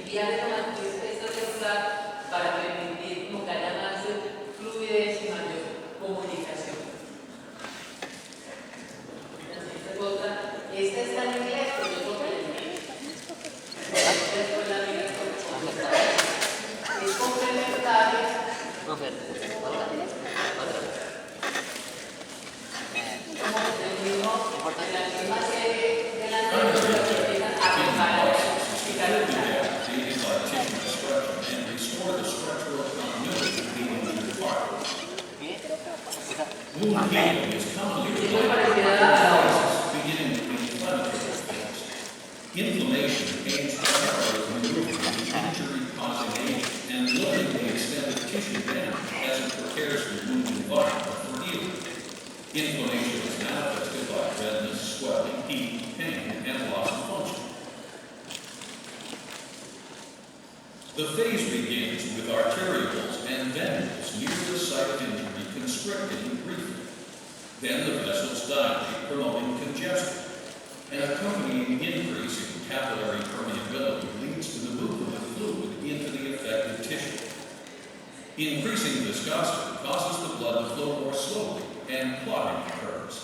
enviar esa matriz extracelular para permitir como que haya más fluidez y mayor comunicación. Esta es otra. Esta está en inglés, pero yo creo que en inglés. Esta es la misma es complementaria. Wound healing is commonly related to processes beginning with the inflammatory phase. Inflammation aims primarily at removing the injury-causing agent and limiting the extent of tissue damage as it prepares the wound environment for healing. Inflammation is manifested by redness, swelling, heat, pain, and loss of function. The phase begins with arterioles and venules near the site of injury constricting briefly. Then the vessels dilate, promoting congestion. An accompanying increase in capillary permeability leads to the movement of fluid into the affected tissue. Increasing viscosity causes the blood to flow more slowly, and clotting occurs.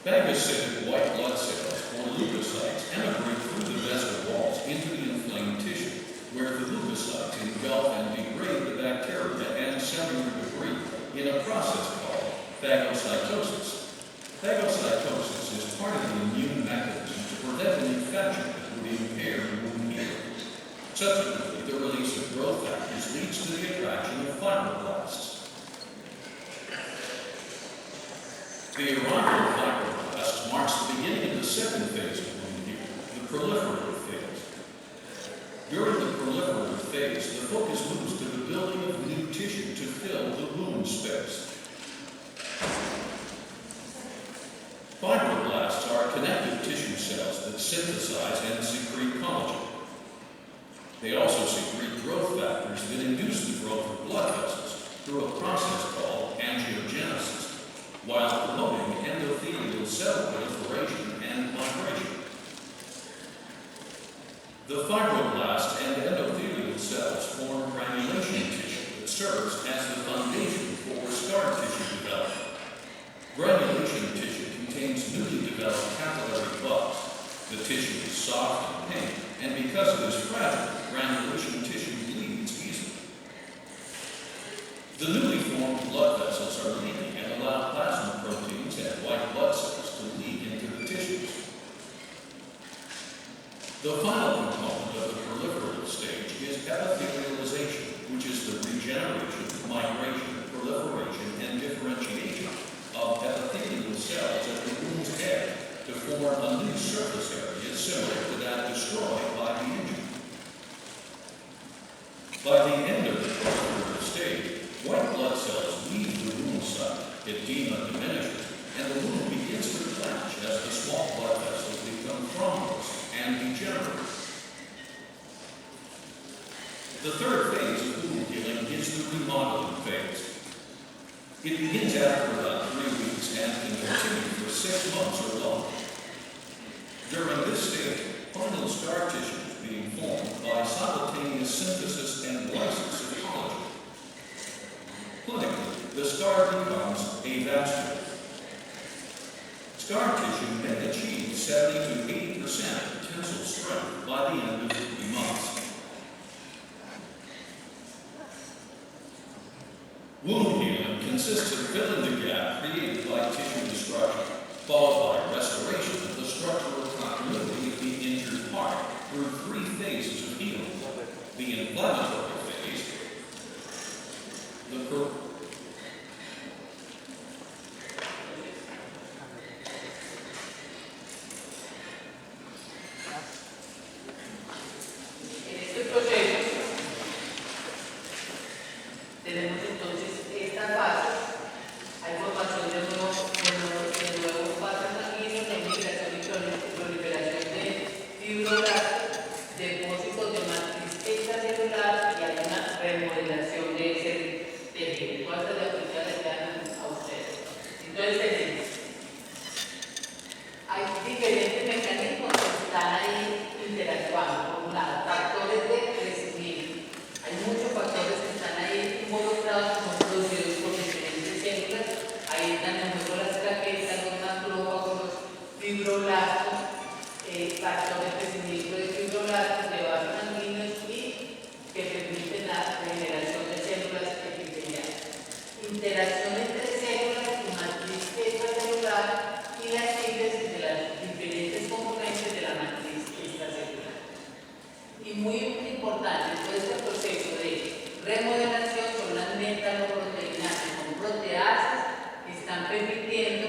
Phagocytic white blood cells, or leukocytes, emigrate through the vessel walls into the inflamed tissue, where the leukocytes engulf and degrade the bacteria and cellular debris in a process called phagocytosis. Phagocytosis is part of the immune mechanism to prevent an infection that would impair wound healing. Subsequently, the release of growth factors leads to the attraction of fibroblasts. The arrival of fibroblasts marks the beginning of the second phase of wound healing, the proliferative phase. During the proliferative phase, the focus moves to the building of new tissue to fill the wound space. Fibroblasts are connective tissue cells that synthesize and secrete collagen. They also secrete growth factors that induce the growth of blood vessels through a process called angiogenesis, while promoting endothelial cell proliferation and migration. The fibroblast and endothelial cells form granulation tissue that serves as the foundation for scar tissue development. Granulation tissue contains newly developed capillary buds. The tissue is soft and pink, and because it is fragile, granulation tissue bleeds easily. The newly formed blood vessels are leaky and allow plasma proteins and white blood cells to leak into the tissues. The final component of the proliferative stage is epithelialization, which is the regeneration, migration, proliferation, and differentiation of epithelial cells at the wound's edge to form a new surface area similar to that destroyed by the injury. By the end of the proliferative stage, white blood cells leave the wound site, edema diminishes, and the wound begins to blanch as the small blood vessels become thrombosed and degenerate. The third phase of wound healing is the remodeling phase. It begins after about 3 weeks and can continue for 6 months or longer. During this stage, final scar tissue is being formed by simultaneous synthesis and lysis of collagen. Clinically, the scar becomes avascular. Scar tissue may achieve 70 to 80% tensile strength by the end of 3 months. Wound healing consists of filling the gap created by tissue destruction, followed by restoration of the structural continuity of the injured part through 3 phases of healing. The inflammatory phase, the tenemos entonces estas bases. Hay formación de nuevos vasos sanguíneos, de migración y proliferación de fibroblastos, depósitos de matriz extracelular y hay una remodelación de ese tejido. ¿Cuántas de aplicaciones les quedan a ustedes? Entonces tenemos, hay diferentes mecanismos que están ahí Y muy importante, todo este proceso de remodelación son las metaloproteínas con proteasas que están permitiendo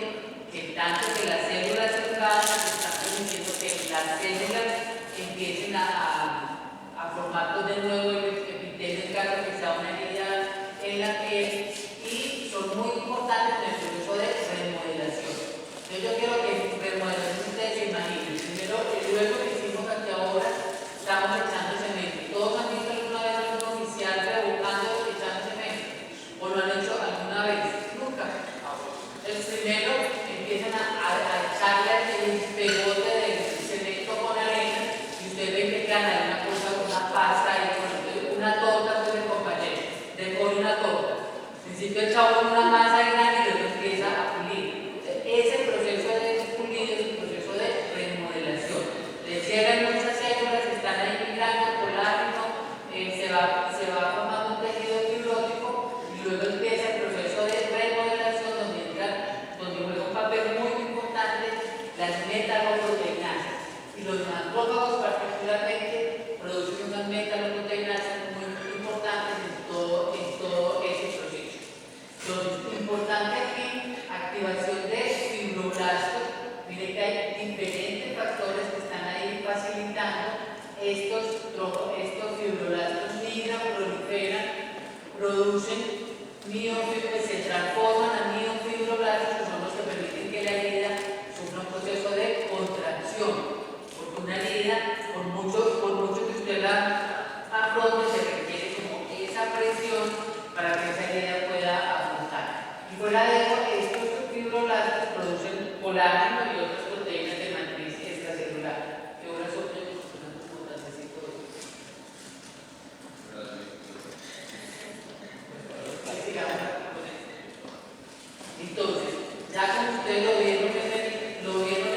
que tanto que las células cercanas están permitiendo que las células empiecen a formar de nuevo el epitelio en caso que sea una herida en la piel, y son muy importantes en el proceso de remodelación. Entonces yo quiero que remodelación ustedes se imaginen. Primero, el luego que hicimos aquí ahora, estamos echando cemento. ¿Todos han visto alguna vez algún oficial rebujando echando cemento? ¿O lo han hecho alguna vez? Nunca. Entonces primero empiezan a echarle el pegote del cemento con arena y ustedes ven que quedan una cosa, una pasta y una torta, pues el compañero, decora una torta. Al principio echaba una masa grande y luego empieza a pulir. Ese proceso de pulido es un proceso de remodelación. Le llegan muchas células, están ahí migrando, colágeno, se va formando un tejido fibrótico y luego empieza el proceso de remodelación donde juega un papel muy importante las metaloproteínas. Y los macrófagos particularmente producen unas metaloproteínas muy importantes en todo ese proceso. Entonces, importante aquí, activación de fibroblastos. Mire que hay diferentes factores que están ahí facilitando estos fibroblastos migran, proliferan, producen miofibroblastos, se transforman a miofibroblastos, que son los que permiten que la herida sufra un proceso de contracción. Porque una herida, por mucho que usted la afronte, se requiere como esa presión para que esa herida pueda afrontar. Y fuera de eso, estos fibroblastos producen colágeno y otras proteínas de matriz extracelular. Que ahora son entonces, ya como ustedes lo vieron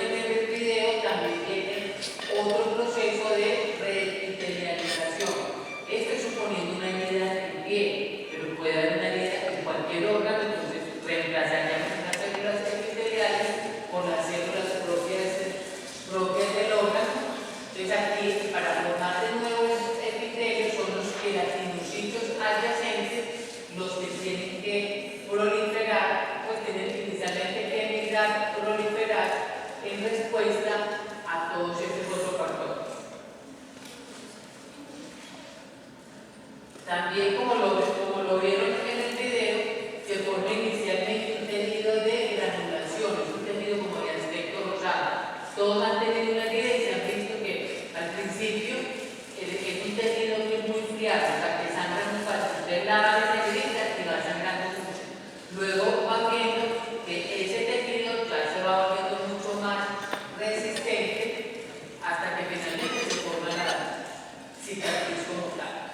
en el video, también tiene otro proceso de reepitelialización. Este suponiendo una herida en piel, pero puede haber una herida en cualquier órgano, entonces reemplazaríamos las células epiteliales por las células propias del órgano. Entonces aquí, para formar de nuevo esos epitelios, son los queratinocitos adyacentes los que tienen que proliferar, pues tienen inicialmente que emigrar, proliferar en respuesta a todos estos otros factores. También, como lo vieron en el video, se forma inicialmente un tejido de granulación, es un tejido como de aspecto rosado. Todos han tenido una herida y se han visto que al principio es un tejido que es muy friable, o sea, que sangra muy fácil. Usted lava esa herida y va sangrando mucho. Luego van viendo que ese tejido ya se va volviendo mucho más resistente hasta que finalmente se forma la cicatriz como tal.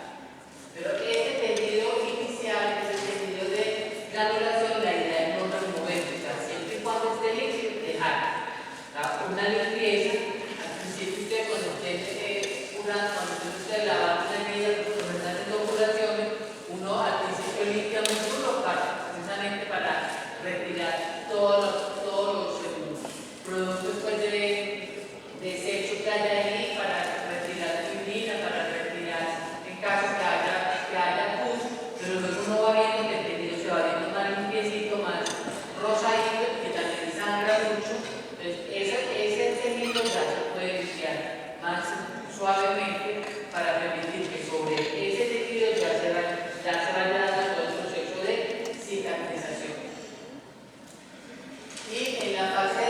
Pero este tejido inicial, ese tejido de granulación, la idea es no removerlo, o sea, siempre y cuando esté limpio, dejarlo. Una limpieza, al principio usted cuando usted lava una herida, cuando está haciendo curaciones, uno al principio limpia mucho los partes, precisamente para retirar todos los productos pues, de desecho que haya ahí, para retirar fibrina, para retirar en caso que haya pus, pero luego uno va viendo que el tejido se va viendo más limpiecito, más rosadito, que también sangra mucho. Entonces ese tejido ya se puede limpiar más suavemente para permitir que sobre ese tejido ya se vaya dando todo el proceso de cicatrización. Y en la fase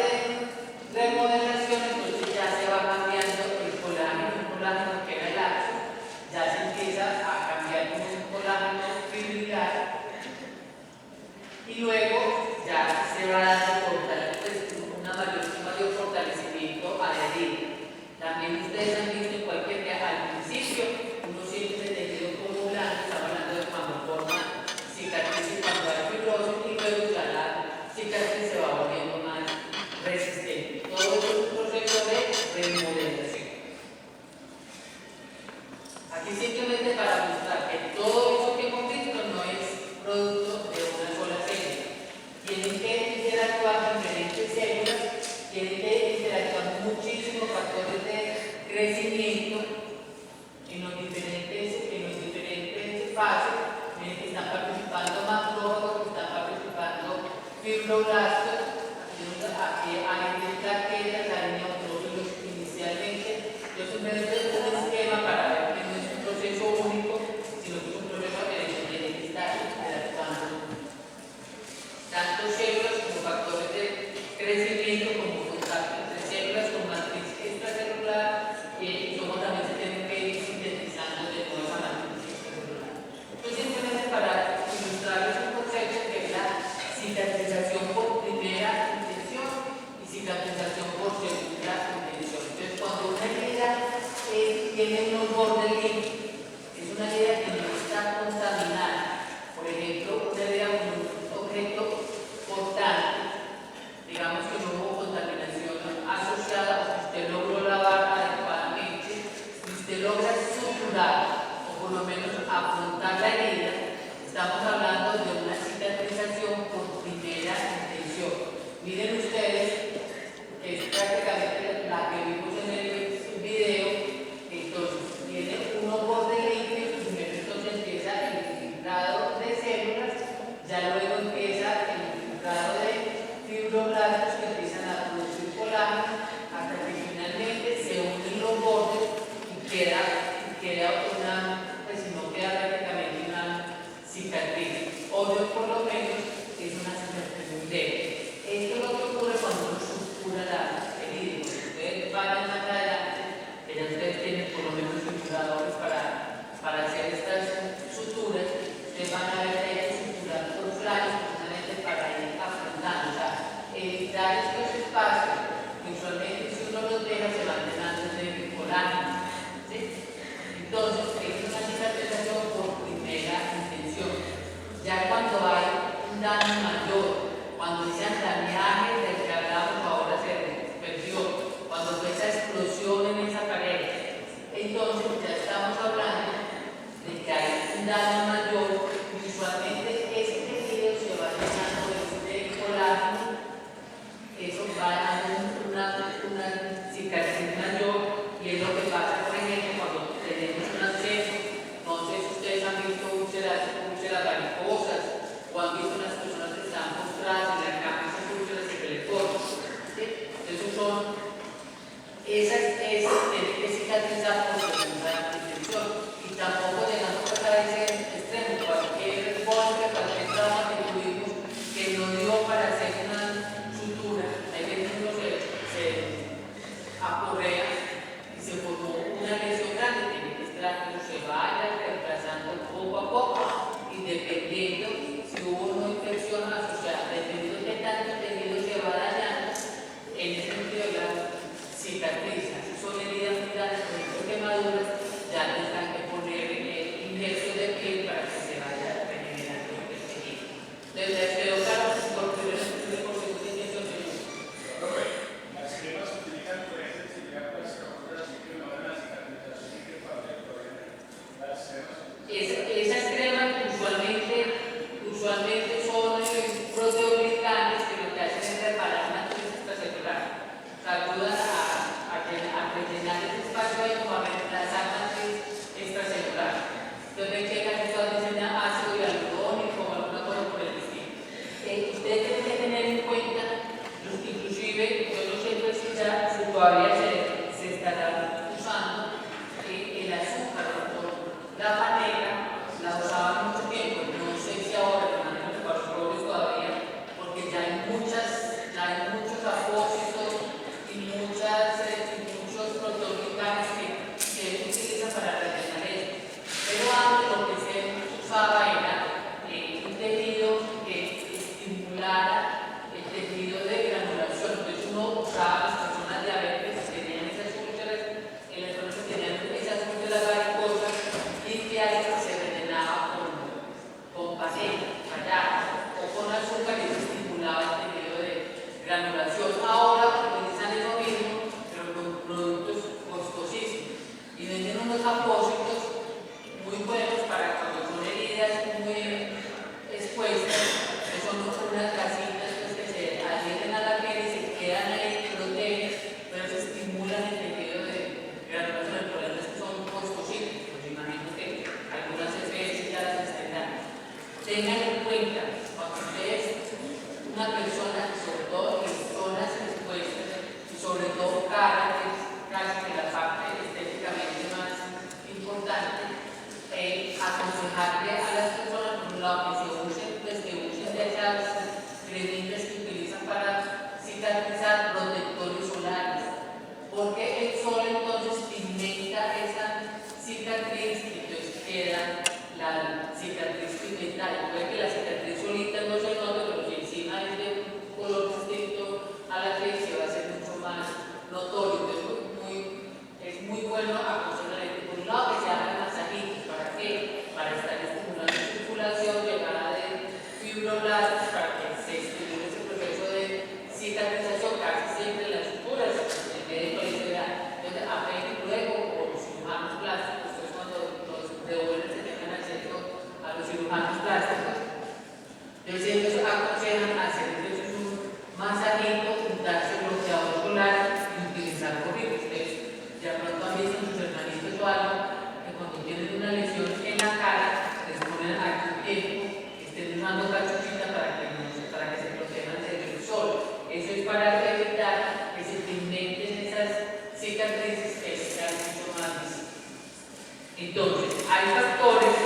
de remodelación, entonces ya se va cambiando el colágeno que era laxo, ya se empieza a cambiar como un colágeno fibrilar y luego ya se va dando un mayor fortalecimiento a la herida. También ustedes han visto en cualquier que al principio uno siente el tejido como blanco, estamos hablando de cuando forma cicatrices, cuando hay fibrosis y luego ya la cicatriz se va volviendo más resistente. Todo es un proceso de remodelación. Aquí simplemente para mostrar que todo eso que hemos visto no es producto de una sola célula. Tienen que interactuar diferentes células, tienen que interactuar muchísimos factores de crecimiento fibroblastos, hay plaquetas, hay neutrófilos inicialmente. Yo simplemente un esquema para ver que no es un proceso único, sino que es un proceso que tiene que estar interactuando tanto células como factores de crecimiento como contacto entre células con matriz extracelular y cómo también se tienen que ir sintetizando de nuevo a la matriz extracelular. Entonces, simplemente para ilustrarles un concepto que es la cicatrización por primera intención y cicatrización por segunda intención. Entonces, cuando una herida tiene unos bordes limpios, es una herida que no está contaminada. Por ejemplo, una herida con un objeto portante, digamos que no hubo contaminación asociada o que usted logró lavar adecuadamente, si usted logra suturar o por lo menos afrontar la herida, estamos hablando de una cicatrización por primera intención. Miren ustedes, que es prácticamente la que vimos en el video, entonces tiene unos bordes limpios, primero entonces empieza el filtrado de células, ya luego empieza el filtrado de fibroblastos que empiezan a producir colágeno hasta que finalmente se unen los bordes y queda una, pues si no queda prácticamente una cicatriz. Obvio, por lo menos es una cicatriz muy débil. Esto es lo que ocurre cuando uno sutura la herida. Ustedes vayan más adelante, que ya ustedes tienen por lo menos suturadores para hacer estas suturas. Ustedes van a ver que hay que suturar por flanes precisamente para ir afrontando. O sea, evitar estos espacios que usualmente si uno los deja se van llenando de colágeno. ¿Sí? Entonces, es una cicatrización por primera intención. Ya cuando hay un daño mayor, cuando ese andamiaje del que hablamos ahora se perdió, cuando fue esa explosión en esa pared, entonces ya estamos hablando de que hay un daño mayor. Usualmente ese tejido se va llenando de colágeno, eso va dando una cicatriz mayor, y es lo que pasa, por ejemplo, cuando tenemos un absceso. No sé si ustedes han visto úlceras varicosas o han visto unas personas que están postradas en la cama y esas úlceras que se les cortan. ¿Sí? Esos son, tienen que cicatrizar por segunda intención, y tampoco llegamos a ese extremo. Cualquier golpe, cualquier trauma que tuvimos que nos dio para hacer una sutura, hay veces uno se aporrea y se formó una lesión grande, tiene que estar, se vaya reemplazando poco a poco, y dependiendo si hubo una infección asociada, dependiendo de qué tanto tejido se va dañando, en ese sentido ya cicatriza. Si son heridas muy grandes, por ejemplo quemaduras, ya tendrán que poner inyección de piel para que se vaya regenerando el tejido. Les quedó claro por primera intención y por segunda intención, señor. Las cremas se utilizan por sensibilidad para las fracturas y que no van a cicatrización y que para el problema. Las cremas. Esas cremas usualmente son proteoglicanes que lo que hacen es reparar matriz extracelular. O sea, ayudan a rellenar ese espacio ahí como a reemplazar matriz extracelular. Entonces ven que casi todas dicen ácido hialurónico o alguna cosa por el estilo. Ustedes tienen que tener en cuenta, inclusive, yo no sé pues, si todavía se estará usando el azúcar o la panela, la usaban mucho tiempo, no sé si ahora le mandan para los pobres todavía, porque ya hay muchos apósitos y muchos proteoglicanes que se utilizan para rellenar esto. Pero antes lo que se usaba era un tejido que estimulara el tejido de granulación. Entonces uno usaba, las personas diabéticas que tenían esas úlceras, las personas que tenían esas úlceras varicosas, y que ahí se rellenaba con panela, rallada, o con azúcar, y se estimulaba el tejido de granulación. Ahora utilizan lo mismo, pero con productos costosísimos, y venden unos apósitos muy buenos para cuando son heridas muy expuestas, que son unas gasitas pues, que se adhieren a la piel y se quedan ahí, protegen, pero se estimulan el tejido de granulación. El problema es que son costosísimos, pues imagino que algunas especies ya las estén dando. Tengan en cuenta, cuando ustedes, una persona Entonces, hay factores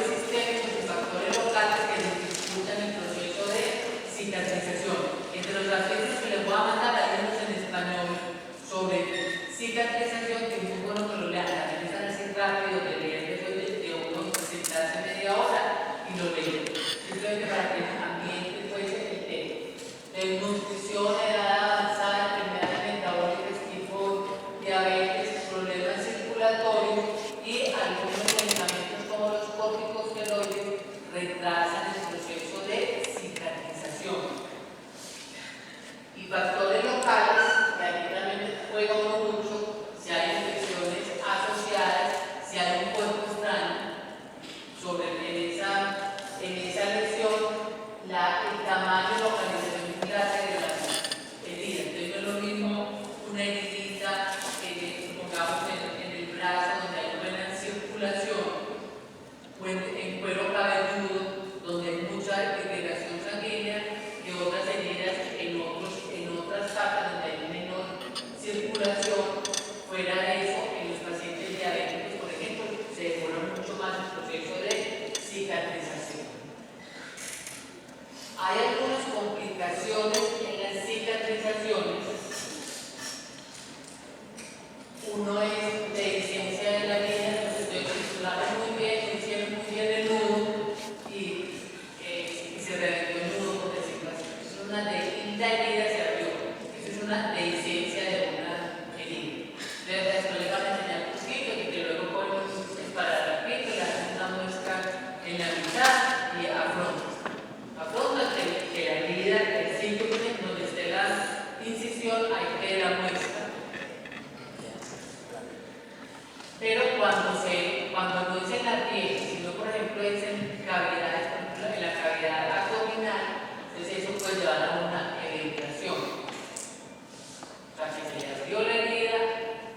sistémicos y factores locales que dificultan el proceso de cicatrización. Entre los artículos que les voy a mandar, hay unos en español sobre cicatrización, que es muy bueno que lo lean. También están así rápido de leer de uno sentarse media hora y lo leen. Simplemente para que ambiente pues el tema. De nutrición, edad avanzada, enfermedades metabólicas tipo diabetes, problemas circulatorios y algunos medicamentos como los corticosteroides retrasan el proceso de cicatrización. Y factores locales, que aquí también juega mucho, si hay infecciones asociadas, si hay un cuerpo extraño, en esa lesión, el tamaño y localización y clase de las heridas. Entonces no es lo mismo una heridita pongamos en el brazo donde hay buena circulación, o en cuero cabelludo donde hay mucha irrigación sanguínea, que otras heridas en otras partes donde hay menor circulación. Fuera de eso, en los pacientes diabéticos, por ejemplo, se demora mucho más el proceso de cicatrización. Hay algunas complicaciones en las cicatrizaciones. Uno es dehiscencia de la línea, entonces circularon muy bien, hicieron muy bien el nudo y se reventó el nudo, por decirlo así. Eso es una la herida se abrió. Eso es una dehiscencia de una herida. Después le van a enseñar un poquito y que luego ponen para la piel y le hacen una muestra en la mitad y afrontan. Afrontan que la herida, el síntoma, donde esté la incisión, ahí quede la muestra. Pero cuando no es en la piel, sino por ejemplo es en cavidades, por ejemplo en la cavidad abdominal, entonces eso puede llevar a una evitación. O sea, que se le abrió la herida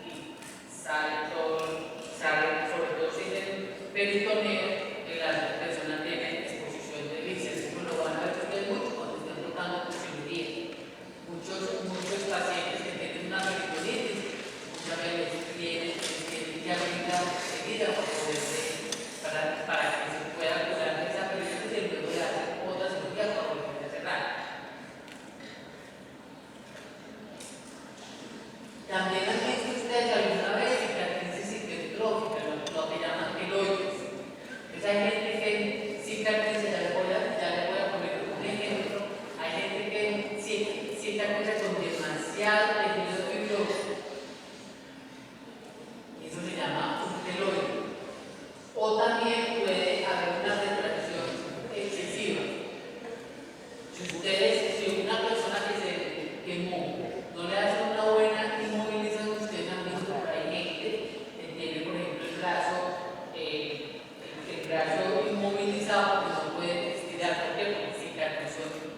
y sale, sobre todo si es el peritoneo, que la persona tiene exposición de vísceras. Eso lo van a ver ustedes mucho cuando estén tocando con cirugía. Muchos pacientes que tienen una peritonitis, muchas veces tienen ya herida para que se pueda curar esa peritonitis y luego de hacer otra cirugía para volver a cerrar. También han visto ustedes alguna vez cicatrices hipertróficas, lo que llaman keloides. Entonces hay gente que cicatriza, ya le voy a poner un ejemplo, hay gente que cicatriza con demasiado tejido fibroso. Eso se llama un keloide. O también puede haber una retracción excesiva. Si una persona que se quemó no le hace una buena inmovilización, ustedes han visto por ahí gente que tiene, por ejemplo, el brazo inmovilizado, que no puede estirar porque cicatrización,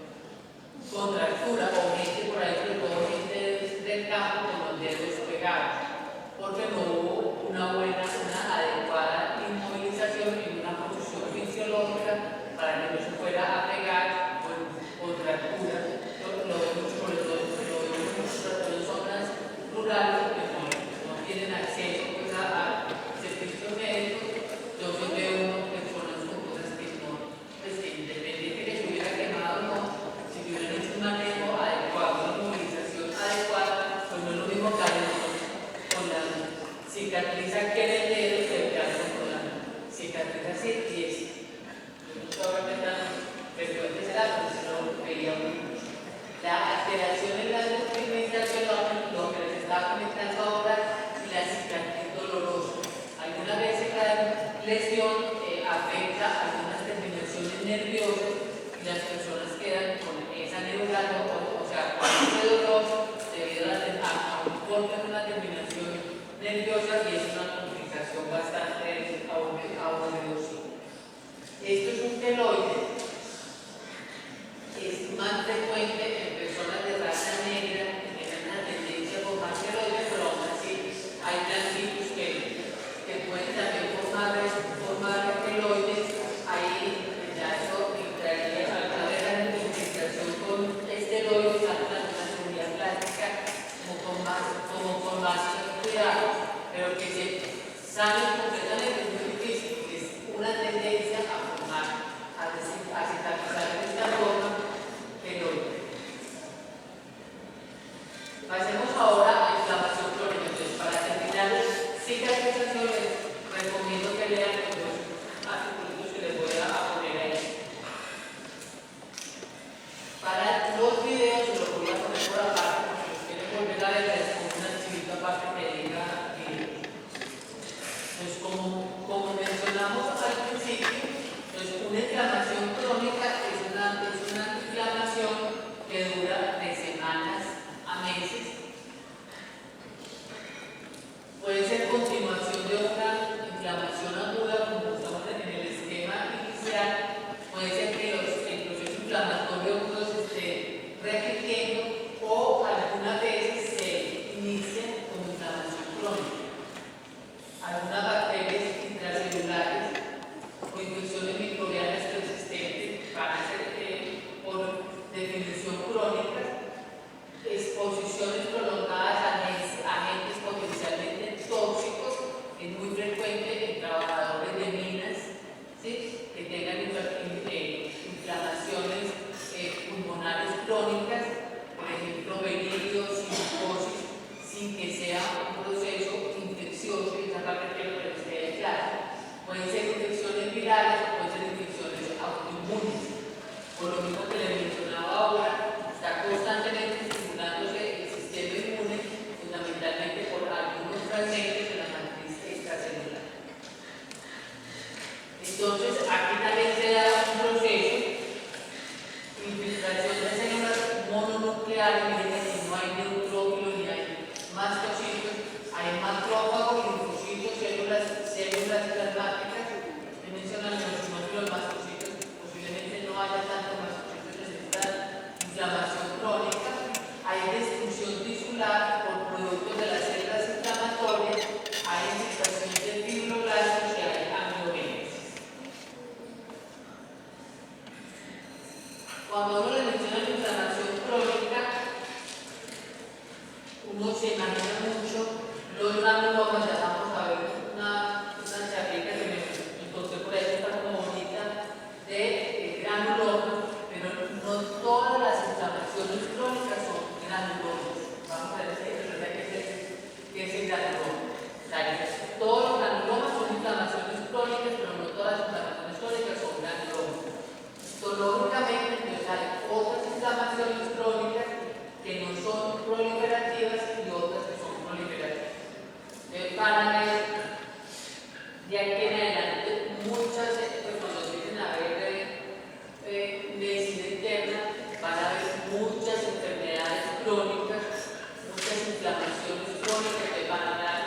contractura, o gente por ahí, sobre todo gente del campo con los dedos pegados, porque no hubo una adecuada inmovilización y una posición fisiológica para que no se fuera a pegar con contractura. Lo vemos sobre todo en zonas rurales que no tienen acceso pues, a servicios médicos. Entonces veo personas con cosas que no, pues que independiente de que se hubiera quemado o no, si hubieran hecho un manejo adecuado, una movilización adecuada, pues no es lo mismo que con la cicatriz aquí en el dedo que hace con la cicatriz así y es. No sé ahora qué tan frecuente será, pero se lo veía mucho. La alteración en la pigmentación, lo que les estaba comentando ahora, y la cicatriz dolorosa. Algunas veces cada lesión afecta algunas terminaciones nerviosas y las personas quedan con esa neurona, o sea, con ese dolor debido a un golpe en una terminación nerviosa y es una complicación bastante aborriosa. Esto es un keloide. Es más frecuente en personas de raza negra que tienen una tendencia a formar keloides, pero aún así hay blanquitos que pueden también formar keloides. Ahí ya eso entraría a ver la identificación con esteroides, alguna cirugía plástica como con más cuidado. pero que se sanen completamente es muy difícil, porque es una tendencia a formar, a cicatrizar de esta forma periódica. Pasemos ahora a inflamación crónica. Entonces, para terminar cicatrizaciones, recomiendo que lean los dos artículos que les voy a poner ahí. Para los videos se los voy a poner por aparte, porque si quieren volver a ver, les pongo un archivito aparte que diga videos. Entonces, como mencionamos al principio, entonces una inflamación crónica es una inflamación que dura de semanas a meses. Puede ser continuación de una inflamación aguda, como estamos en el esquema inicial. Puede ser que el proceso inflamatorio agudo se esté repitiendo o algunas veces se inicia como inflamación crónica. Algunas bacterias intracelulares o infecciones microbianas persistentes van a ser por definición crónicas. Exposiciones prolongadas a agentes potencialmente tóxicos es muy frecuente en trabajadores de minas, ¿sí?, que tengan inflamaciones pulmonares crónicas, por ejemplo, venirios, psicosis, sin que sea un proceso infeccioso, y esa parte quiero que les quede clara. Pueden ser infecciones virales o pueden ser infecciones autoinmunes. Por lo mismo que les mencionaba ahora, está constantemente estimulándose el sistema inmune, fundamentalmente por algunos fragmentos de la matriz extracelular. Entonces, aquí también se da un proceso de infiltración de células mononucleares. Miren que no hay neutrófilos ni hay mastocitos, hay macrófagos, linfocitos, células plasmáticas. Me mencionan los neutrófilos, mastocitos, posiblemente no haya tantos mastocitos en esta inflamación crónica. Hay destrucción tisular por productos de las células inflamatorias, hay infiltración de fibroblastos y hay angiogénesis. Cuando uno le menciona la inflamación crónica, uno se imagina mucho los granulomas. Ya vamos a ver una charlita que me encontré por ahí, está como bonita, de granulomas, pero no todas las inflamaciones crónicas son granulomas. Vamos a ver qué es el granuloma. Todos los granulomas son inflamaciones crónicas, pero no todas las inflamaciones crónicas son granulomas. Histológicamente, entonces hay otras inflamaciones crónicas que no son proliferativas y otras que son proliferativas. Van a ver de aquí en adelante muchas, pues cuando empiecen a ver medicina interna, van a ver muchas enfermedades crónicas, muchas inflamaciones crónicas que van a hablar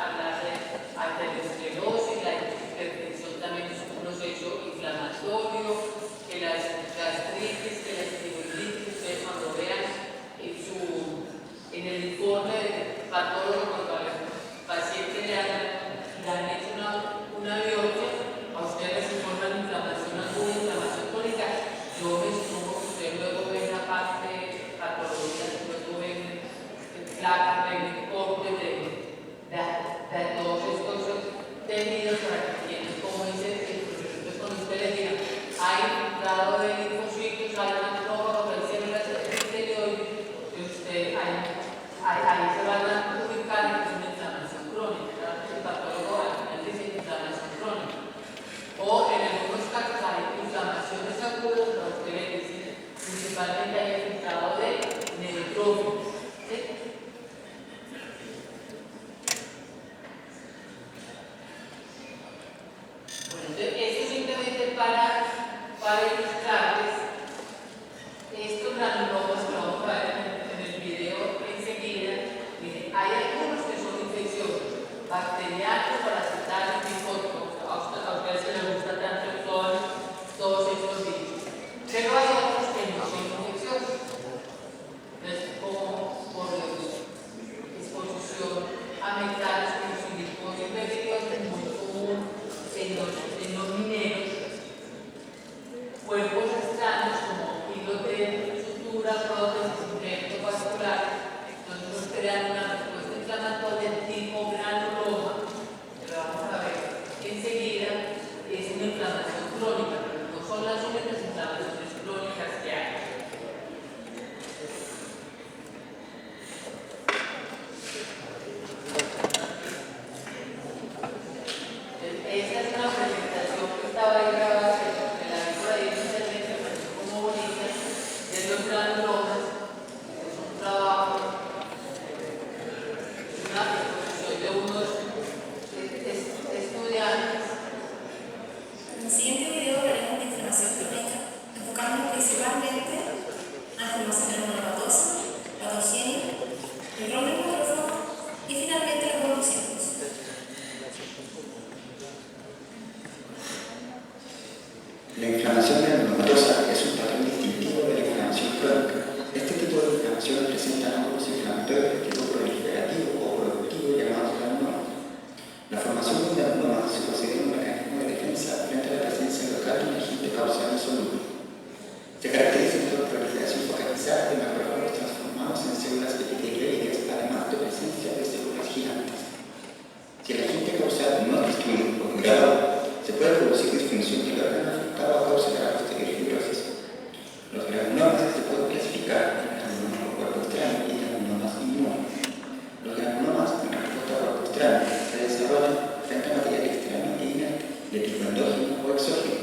corpusculares se desarrollan frente a material extremadamente inerte, de tipo endógeno o exógeno,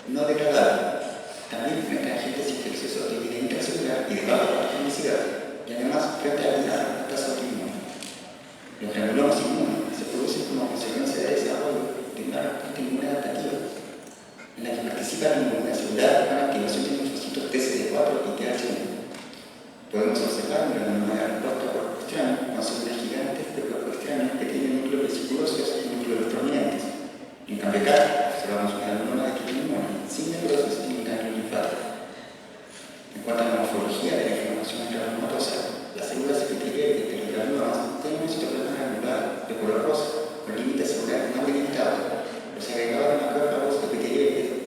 no degradable, también frente a agentes infecciosos de vida intracelular y de baja patogenicidad, y además frente a una tasa autoinmune. Los granulomas inmunes se producen como consecuencia del desarrollo de una respuesta inmune adaptativa, en la que participa la inmunidad celular con la activación de linfocitos TCD4 y TH1. Podemos observar un granuloma de respuesta cuerpo extraño con células gigantes de cuerpo extraño que tienen núcleos vesiculosos y núcleos prominentes. En cambio acá, observamos un granuloma de tipo inmune sin necrosis y un ganglio linfático. En cuanto a la morfología de la inflamación granulomatosa, las células epiteliales de los granulomas tienen un citoplasma granular de color rosa, con límites celulares no delimitados. Los agregados